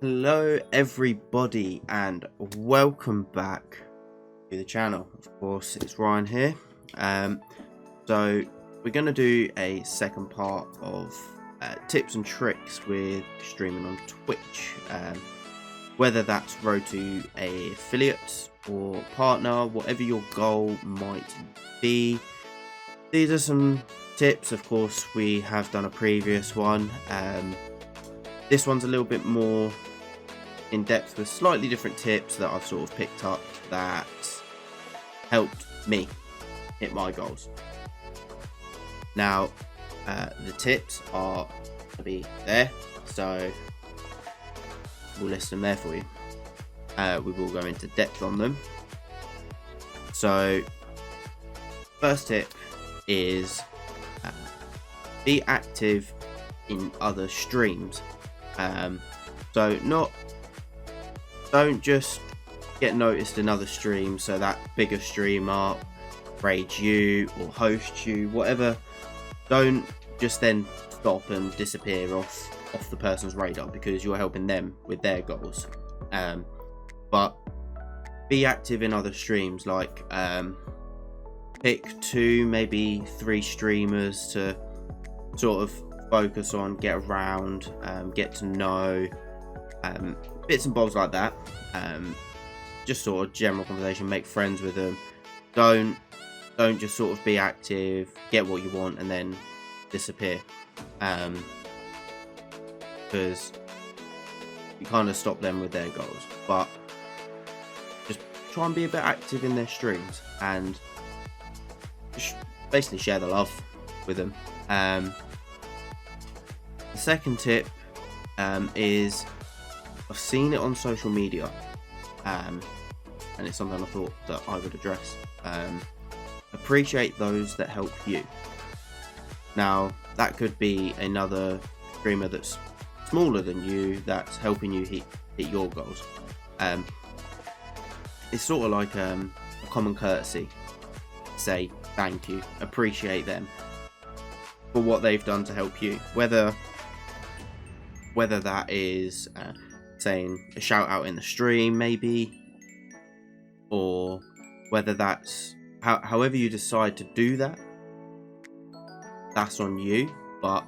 Hello everybody and welcome back to the channel. Of course it's Ryan here. So we're going to do a second part of tips and tricks with streaming on Twitch, whether that's road to a affiliate or partner, whatever your goal might be. These are some tips. Of course we have done a previous one. This one's a little bit more in depth with slightly different tips that I've sort of picked up that helped me hit my goals. Now, the tips are to be there, so we'll list them there for you. We will go into depth on them. So, first tip is be active in other streams. So don't just get noticed in other streams so that bigger streamer raids you or hosts you, whatever. Don't just then stop and disappear off the person's radar because you're helping them with their goals. But be active in other streams, like pick 2, maybe 3 streamers to sort of focus on, get around, get to know, bits and bobs like that. Just sort of general conversation, make friends with them. Don't just sort of be active, get what you want and then disappear, because you kind of stop them with their goals. But just try and be a bit active in their streams and just basically share the love with them. The second tip is, I've seen it on social media, and it's something I thought that I would address. Appreciate those that help you. Now, that could be another streamer that's smaller than you that's helping you hit your goals. It's sort of like a common courtesy. Say thank you, appreciate them for what they've done to help you. Whether that is saying a shout out in the stream maybe, or whether that's however you decide to do that, that's on you. But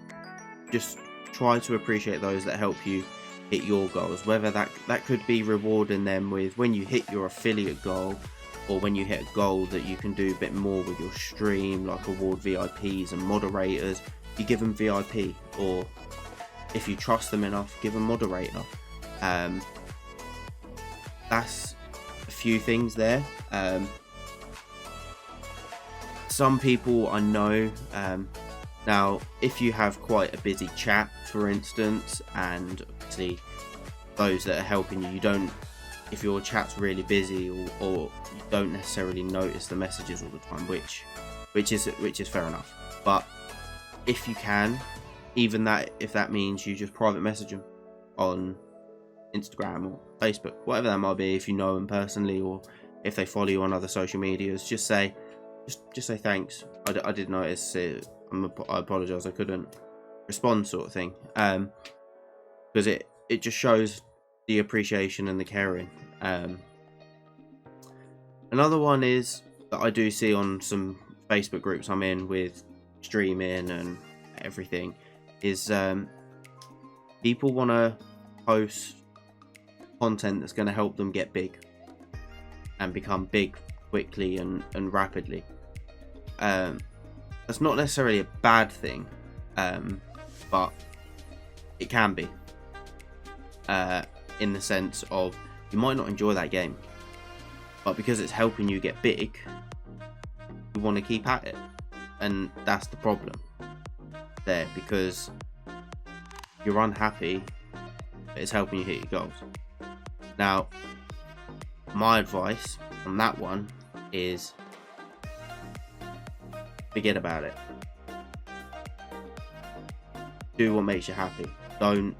just try to appreciate those that help you hit your goals, whether that could be rewarding them with when you hit your affiliate goal, or when you hit a goal that you can do a bit more with your stream, like award VIPs and moderators. You give them VIP, or if you trust them enough, give them moderator. That's a few things there. Some people I know, now if you have quite a busy chat, for instance, and obviously those that are helping you, if your chat's really busy, or you don't necessarily notice the messages all the time, which is fair enough. But if you can, even that, if that means you just private message them on Instagram or Facebook, whatever that might be, if you know them personally, or if they follow you on other social medias, just say thanks. I did notice it. I apologise I couldn't respond, sort of thing. Because it just shows the appreciation and the caring. Another one is that I do see on some Facebook groups I'm in with streaming and everything, is people want to post content that's going to help them get big and become big quickly and rapidly. That's not necessarily a bad thing, but it can be, in the sense of you might not enjoy that game, but because it's helping you get big, you want to keep at it. And that's the problem there, because you're unhappy, but it's helping you hit your goals. Now, my advice on that one is forget about it. Do what makes you happy. Don't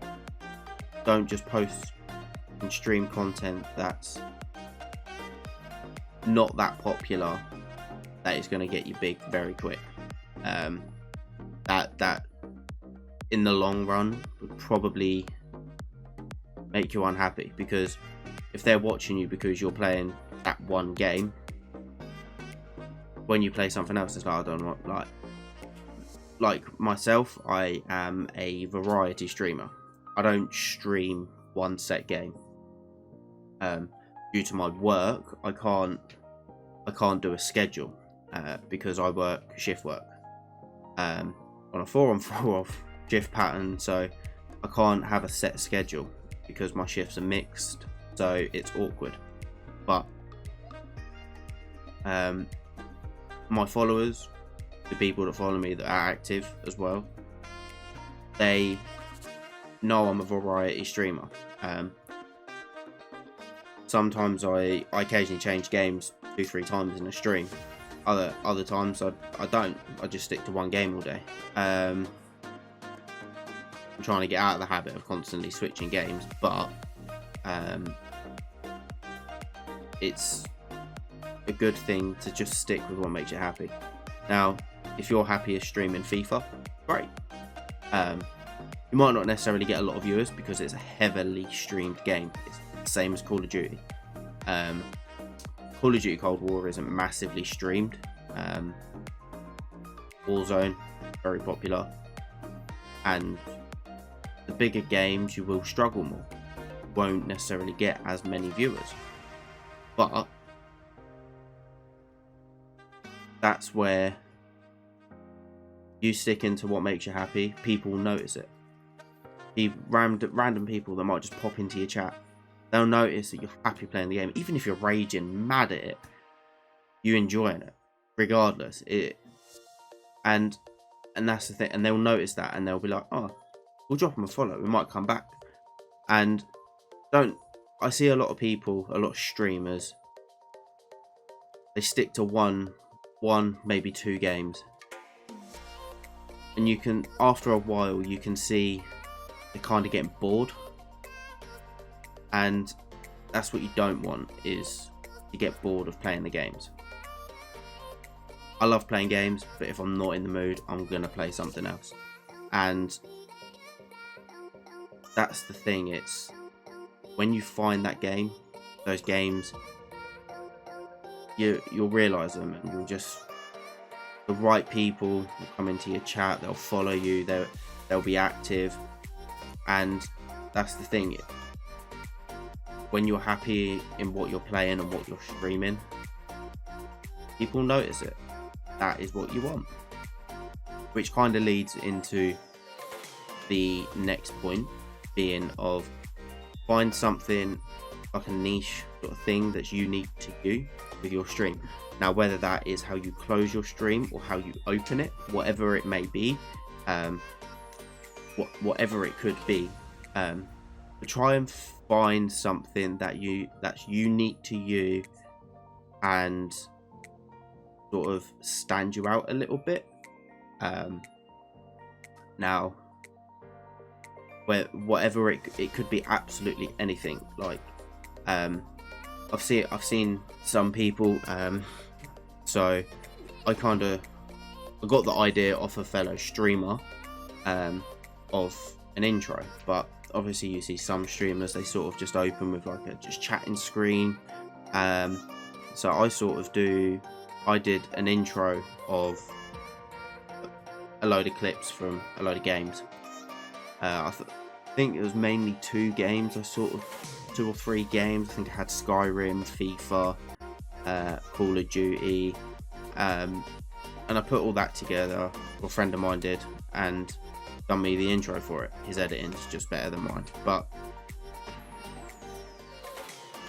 just post and stream content that's not that popular, that is going to get you big very quick. That in the long run would probably make you unhappy, because if they're watching you because you're playing that one game, when you play something else, it's like, I don't know, like myself, I am a variety streamer. I don't stream one set game. Due to my work, I can't do a schedule because I work shift work on a 4-on-4 off shift pattern, so I can't have a set schedule because my shifts are mixed, so it's awkward. But my followers, the people that follow me that are active as well, they know I'm a variety streamer. Sometimes I occasionally change games 2-3 times in a stream. Other times I don't. I just stick to one game all day. I'm trying to get out of the habit of constantly switching games, but it's a good thing to just stick with what makes you happy. Now, if you're happiest streaming FIFA, great. You might not necessarily get a lot of viewers because it's a heavily streamed game. It's the same as Call of Duty. Call of Duty Cold War isn't massively streamed. Warzone, very popular. And the bigger games, you will struggle more. Won't necessarily get as many viewers. But that's where you stick into what makes you happy. People will notice it. Random people that might just pop into your chat, they'll notice that you're happy playing the game. Even if you're raging mad at it, you're enjoying it regardless. And that's the thing. And they'll notice that, and they'll be like, oh, we'll drop them a follow, we might come back. And I see a lot of people, a lot of streamers, they stick to one maybe 2 games, and you can, after a while, you can see they're kind of getting bored. And that's what you don't want, is to get bored of playing the games. I love playing games, but if I'm not in the mood, I'm gonna play something else. And that's the thing, it's when you find that game, those games, you'll realise them, and you'll just, the right people will come into your chat, they'll follow you, they'll be active. And that's the thing, when you're happy in what you're playing and what you're streaming, people notice it. That is what you want. Which kind of leads into the next point, being of find something like a niche sort of thing that's unique to you with your stream. Now, whether that is how you close your stream or how you open it, whatever it may be, whatever it could be, try and find something that's unique to you and sort of stand you out a little bit. Now, whatever it could be, absolutely anything. Like, I've seen some people. So I got the idea off a fellow streamer of an intro, but obviously you see some streamers, they sort of just open with like a just chatting screen. So I did an intro of a load of clips from a load of games. I think it was mainly 2 games. 2 or 3 games. I think I had Skyrim, FIFA, Call of Duty, and I put all that together. A friend of mine did, and done me the intro for it. His editing's just better than mine, but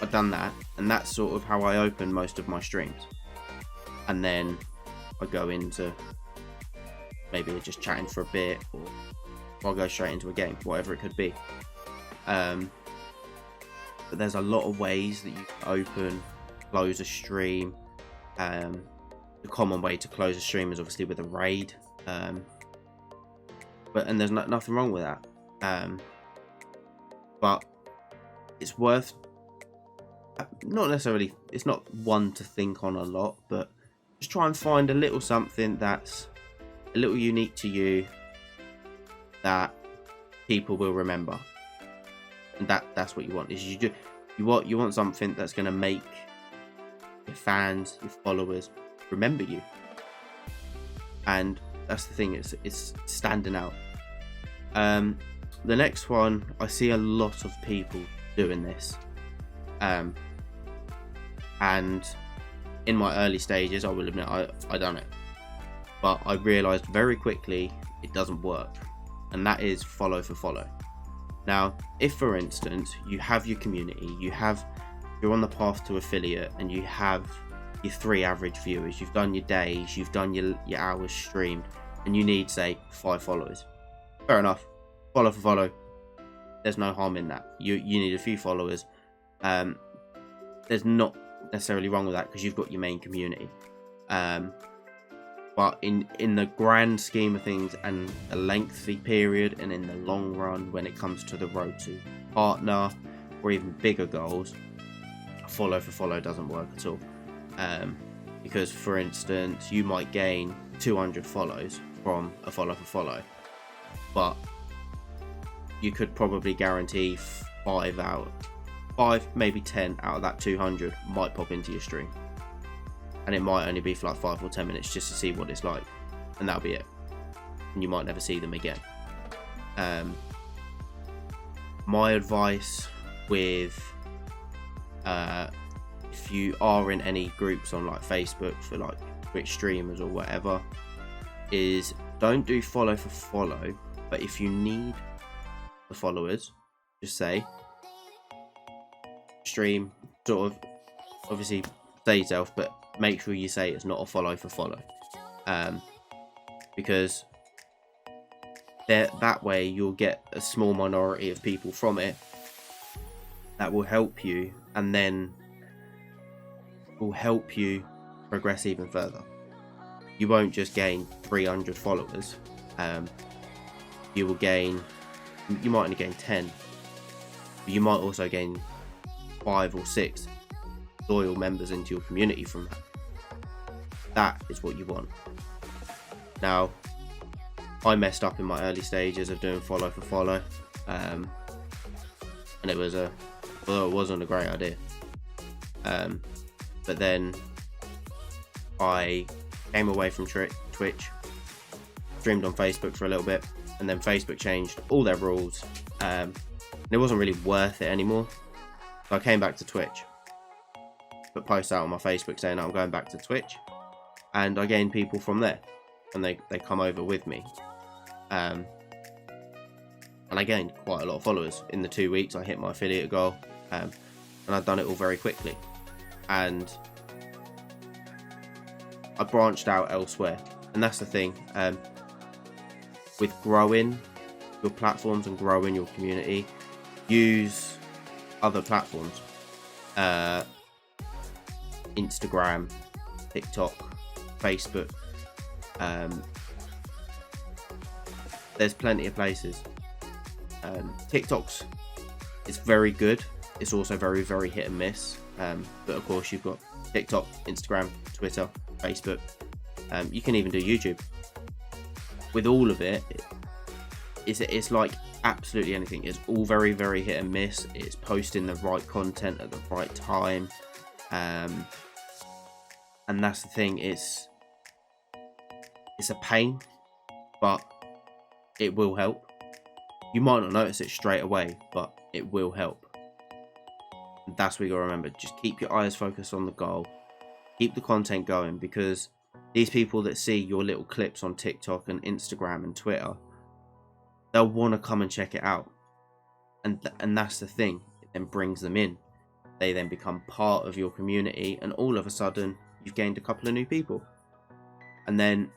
I've done that, and that's sort of how I open most of my streams. And then I go into maybe just chatting for a bit, or I'll go straight into a game, whatever it could be. But there's a lot of ways that you can open, close a stream. The common way to close a stream is obviously with a raid. And there's nothing wrong with that. But it's worth, not necessarily, it's not one to think on a lot, but just try and find a little something that's a little unique to you that people will remember. And that's what you want. Is you want something that's going to make your fans, your followers remember you. And that's the thing, it's standing out. The next one, I see a lot of people doing this, and in my early stages, I will admit I done it, but I realized very quickly it doesn't work, and that is follow for follow. Now, if for instance you have your community, you're on the path to affiliate, and you have your 3 average viewers, you've done your days, you've done your hours streamed, and you need, say, 5 followers. Fair enough, follow for follow, there's no harm in that. You need a few followers. There's not necessarily wrong with that, because you've got your main community. But in the grand scheme of things, and a lengthy period, and in the long run, when it comes to the road to partner or even bigger goals, follow for follow doesn't work at all. Because, for instance, you might gain 200 follows from a follow for follow, but you could probably guarantee 5, maybe 10 out of that 200 might pop into your stream, and it might only be for like 5 or 10 minutes just to see what it's like, and that'll be it, and you might never see them again. My advice with if you are in any groups on like Facebook for like Twitch streamers or whatever, is don't do follow for follow, but if you need the followers, just say stream, sort of, obviously say yourself, but make sure you say it's not a follow for follow, because that way you'll get a small minority of people from it that will help you, and then will help you progress even further. You won't just gain 300 followers, you might only gain 10, but you might also gain 5 or 6 loyal members into your community from that. That is what you want. Now, I messed up in my early stages of doing follow for follow, and it wasn't a great idea. But then I came away from Twitch, streamed on Facebook for a little bit, and then Facebook changed all their rules, and it wasn't really worth it anymore. So I came back to Twitch, put posts out on my Facebook saying I'm going back to Twitch, and I gained people from there, and they come over with me, and I gained quite a lot of followers. In the 2 weeks I hit my affiliate goal, and I've done it all very quickly, and I branched out elsewhere. And that's the thing, with growing your platforms and growing your community, use other platforms, Instagram, TikTok, Facebook, there's plenty of places. TikTok's, it's very good, it's also very, very hit and miss, but of course you've got TikTok, Instagram, Twitter, Facebook, you can even do YouTube. With all of it, it's like absolutely anything. It's all very, very hit and miss. It's posting the right content at the right time, and that's the thing. It's a pain, but it will help. You might not notice it straight away, but it will help. And that's what you gotta remember. Just keep your eyes focused on the goal. Keep the content going, because these people that see your little clips on TikTok and Instagram and Twitter, they'll want to come and check it out, and that's the thing. It then brings them in. They then become part of your community, and all of a sudden you've gained a couple of new people, and then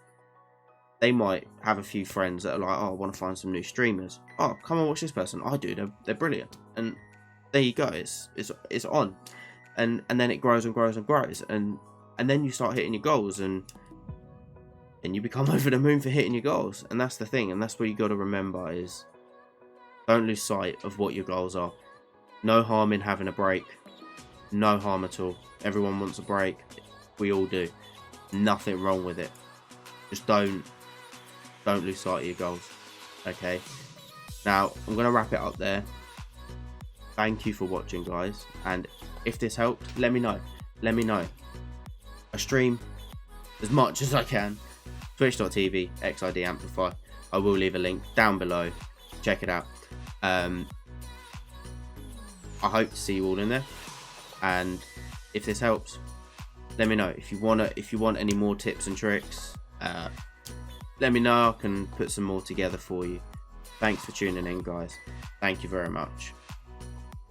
they might have a few friends that are like, oh, I want to find some new streamers. Oh, come and watch this person. I do. They're brilliant. And there you go. It's on, and then it grows and grows and grows, and then you start hitting your goals, and you become over the moon for hitting your goals. And that's the thing, and that's what you got to remember, is don't lose sight of what your goals are. No harm in having a break. No harm at all. Everyone wants a break. We all do. Nothing wrong with it. Just don't lose sight of your goals. Okay. Now I'm going to wrap it up there. thank you for watching, guys, and if this helped, let me know. I stream as much as I can. Twitch.tv XID Amplify. I will leave a link down below. Check it out. I hope to see you all in there, and if this helps, let me know. If you want any more tips and tricks, let me know. I can put some more together for you. Thanks for tuning in, guys. Thank you very much.